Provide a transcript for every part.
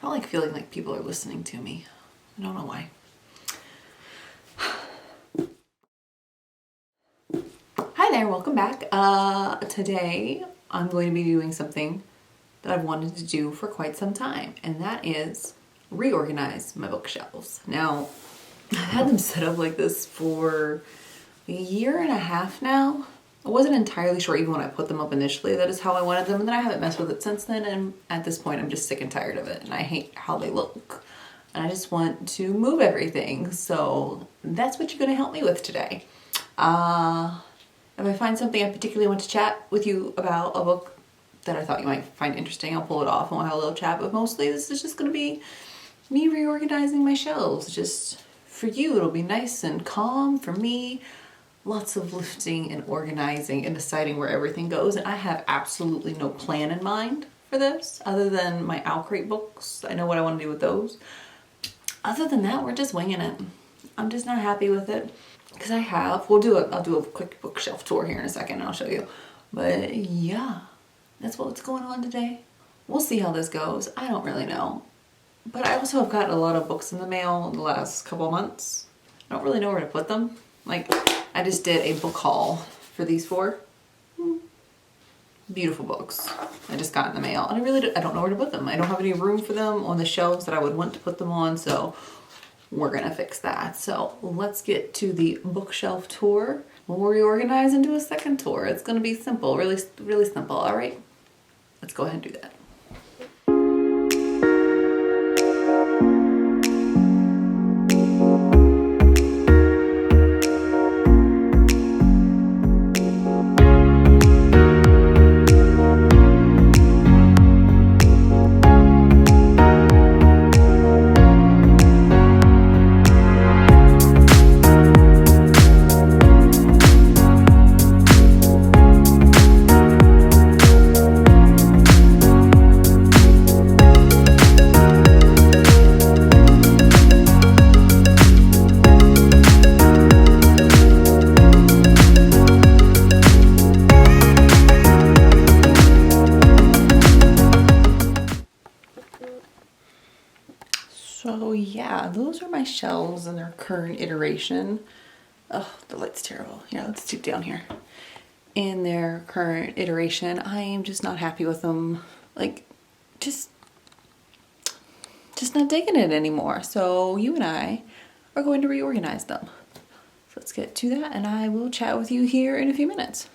don't like feeling like people are listening to me. I don't know why. Hi there, welcome back. Today I'm going to be doing something that I've wanted to do for quite some time, and that is reorganize my bookshelves. Now, I've had them set up like this for a year and a half now. I wasn't entirely sure even when I put them up initially that is how I wanted them, and then I haven't messed with it since then, and at this point I'm just sick and tired of it, and I hate how they look. And I just want to move everything, so that's what you're going to help me with today. If I find something I particularly want to chat with you about, a book that I thought you might find interesting, I'll pull it off and we'll have a little chat, but mostly this is just going to be me reorganizing my shelves. Just for you, it'll be nice and calm. For me, lots of lifting and organizing and deciding where everything goes. And I have absolutely no plan in mind for this other than my Crate books. I know what I want to do with those. Other than that, we're just winging it. I'm just not happy with it because I'll do a quick bookshelf tour here in a second and I'll show you. But yeah, that's what's going on today. We'll see how this goes. I don't really know. But I also have gotten a lot of books in the mail in the last couple of months. I don't really know where to put them. Like, I just did a book haul for these 4 beautiful books I just got in the mail, and I don't know where to put them. I don't have any room for them on the shelves that I would want to put them on, so we're gonna fix that. So let's get to the bookshelf tour. We'll reorganize and do a second tour. It's gonna be simple, really, really simple. All right, let's go ahead and do that. So yeah, those are my shelves in their current iteration. Oh, the light's terrible. Yeah, let's stoop down here. In their current iteration, I am just not happy with them. Like, just not digging it anymore. So you and I are going to reorganize them. So let's get to that, and I will chat with you here in a few minutes.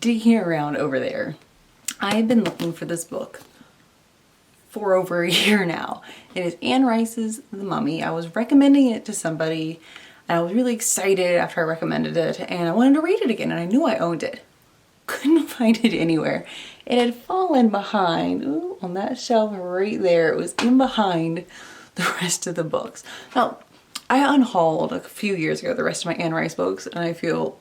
digging around over there. I've been looking for this book for over a year now. It is Anne Rice's The Mummy. I was recommending it to somebody and I was really excited after I recommended it and I wanted to read it again and I knew I owned it. Couldn't find it anywhere. It had fallen behind, ooh, on that shelf right there. It was in behind the rest of the books. Now, I unhauled a few years ago the rest of my Anne Rice books and I feel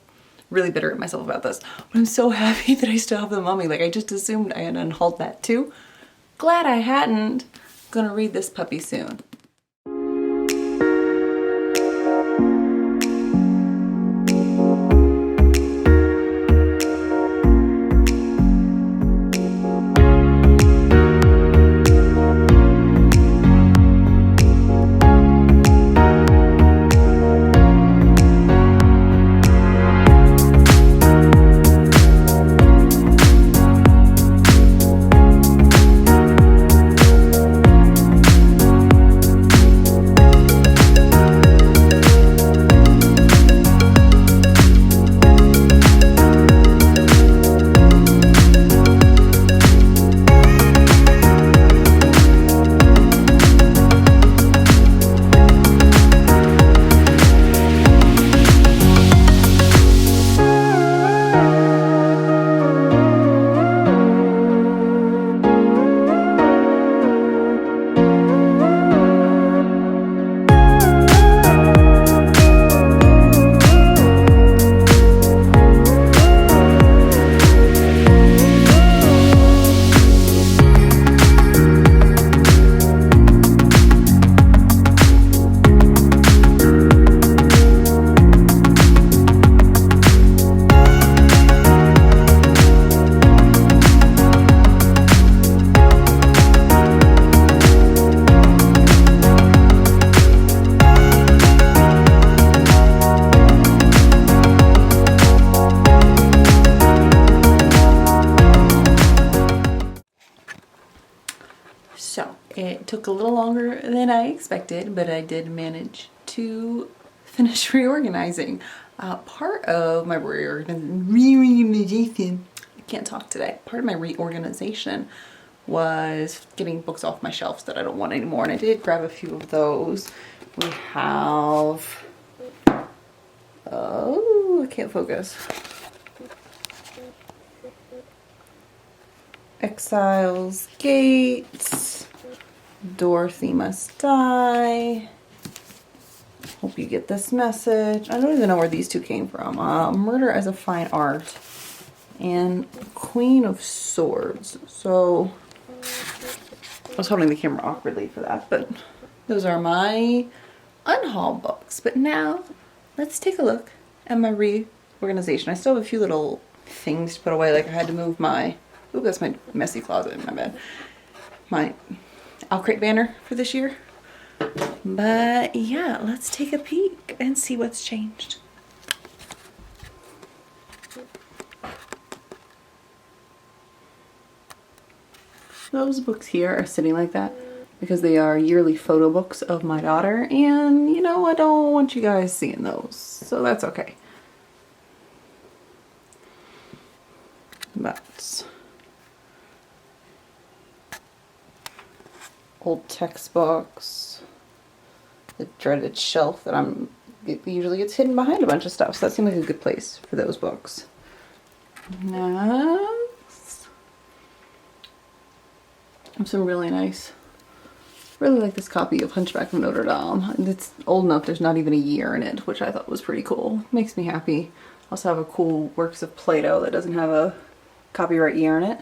really bitter at myself about this. But I'm so happy that I still have The Mummy. Like I just assumed I had unhauled that too. Glad I hadn't. Gonna read this puppy soon. So it took a little longer than I expected, but I did manage to finish reorganizing. Part of my reorganization, I can't talk today. Part of my reorganization was getting books off my shelves that I don't want anymore, and I did grab a few of those. We have, oh, I can't focus. Exile's Gates, Dorothy Must Die, Hope You Get This Message. I don't even know where these two came from. Murder as a Fine Art and Queen of Swords. So I was holding the camera awkwardly for that, but those are my unhaul books. But now let's take a look at my reorganization. I still have a few little things to put away, like I had to move my, ooh, that's my messy closet, my bad. My Crate banner for this year. But yeah, let's take a peek and see what's changed. Those books here are sitting like that because they are yearly photo books of my daughter, and you know, I don't want you guys seeing those, so that's okay. But old textbooks, the dreaded shelf that it usually gets hidden behind a bunch of stuff, so that seemed like a good place for those books. Next, some really nice, really like this copy of Hunchback of Notre Dame. It's old enough there's not even a year in it, which I thought was pretty cool. Makes me happy. Also have a cool Works of Plato that doesn't have a copyright year in it.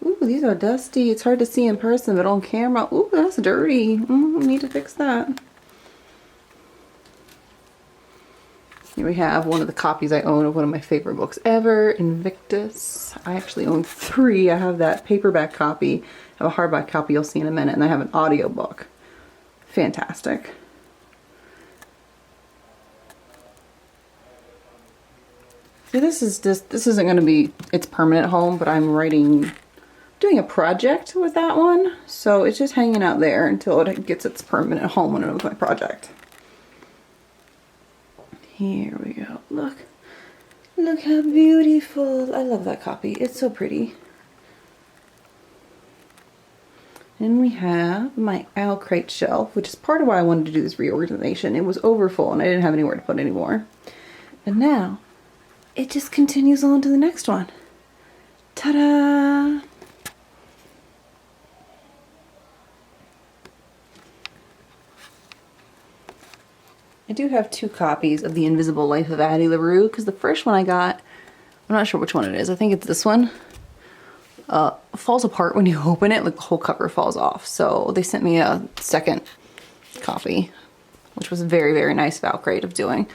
Ooh, these are dusty. It's hard to see in person, but on camera, ooh, that's dirty. Need to fix that. Here we have one of the copies I own of one of my favorite books ever, Invictus. I actually own 3. I have that paperback copy, I have a hardback copy you'll see in a minute, and I have an audiobook. Fantastic. So this isn't going to be its permanent home, but I'm doing a project with that one, so it's just hanging out there until it gets its permanent home when it was my project. Here we go. Look. Look how beautiful. I love that copy. It's so pretty. And we have my owl crate shelf, which is part of why I wanted to do this reorganization. It was overfull and I didn't have anywhere to put any more. And now it just continues on to the next one. Ta-da! I do have 2 copies of The Invisible Life of Addie LaRue, because the first one I got, I'm not sure which one it is, I think it's this one, falls apart when you open it, like the whole cover falls off. So they sent me a second copy, which was very, very nice of Al Crate of doing.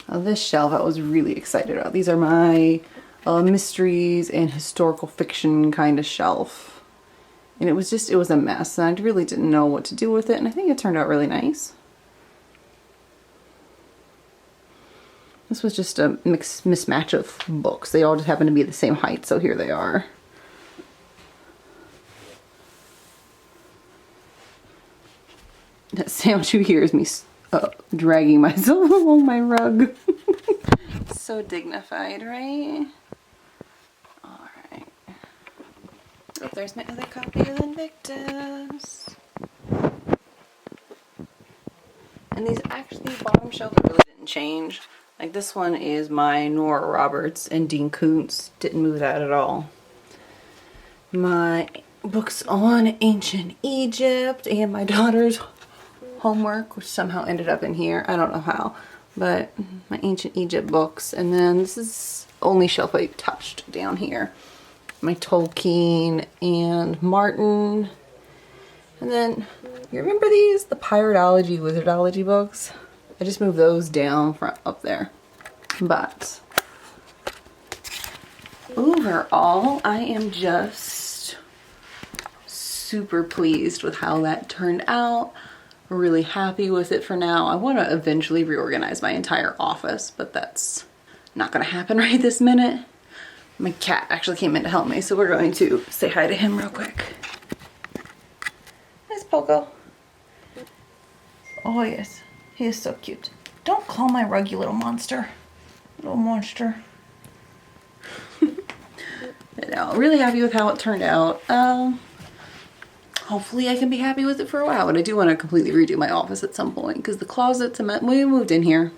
This shelf I was really excited about. These are my mysteries and historical fiction kind of shelf. And it was a mess, and I really didn't know what to do with it, and I think it turned out really nice. This was just a mismatch of books. They all just happen to be the same height, so here they are. That sound you hear is me dragging myself along my rug. So dignified, right? Alright. Oh, there's my other copy of Invictus. And these actually, bottom shelf really didn't change. Like this one is my Nora Roberts and Dean Koontz. Didn't move that at all. My books on ancient Egypt and my daughter's homework, which somehow ended up in here. I don't know how. But my ancient Egypt books. And then this is only shelf I touched down here. My Tolkien and Martin. And then, you remember these? The Piratology, Wizardology books? I just moved those down from up there. But overall, I am just super pleased with how that turned out. Really happy with it for now. I want to eventually reorganize my entire office, but that's not going to happen right this minute. My cat actually came in to help me, so we're going to say hi to him real quick. There's Poco. Oh yes, he is so cute. Don't claw my rug, you little monster. Little monster. No, really happy with how it turned out. Hopefully I can be happy with it for a while, but I do want to completely redo my office at some point, because the closets, when we moved in here,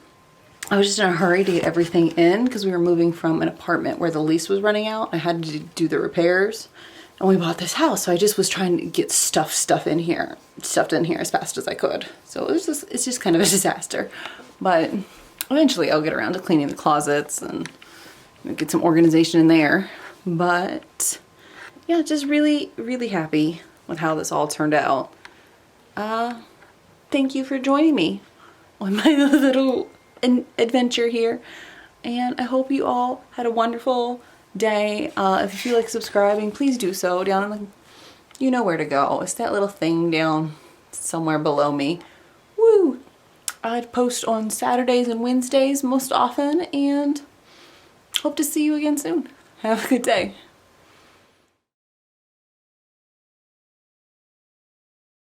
I was just in a hurry to get everything in because we were moving from an apartment where the lease was running out. I had to do the repairs, and we bought this house, so I just was trying to get stuffed in here as fast as I could. So it's just kind of a disaster, but eventually I'll get around to cleaning the closets and get some organization in there. But yeah, just really, really happy with how this all turned out. Thank you for joining me on my little adventure here, and I hope you all had a wonderful day. If you feel like subscribing, please do so. Down in the, you know where to go. It's that little thing down somewhere below me. Woo! I post on Saturdays and Wednesdays most often, and hope to see you again soon. Have a good day.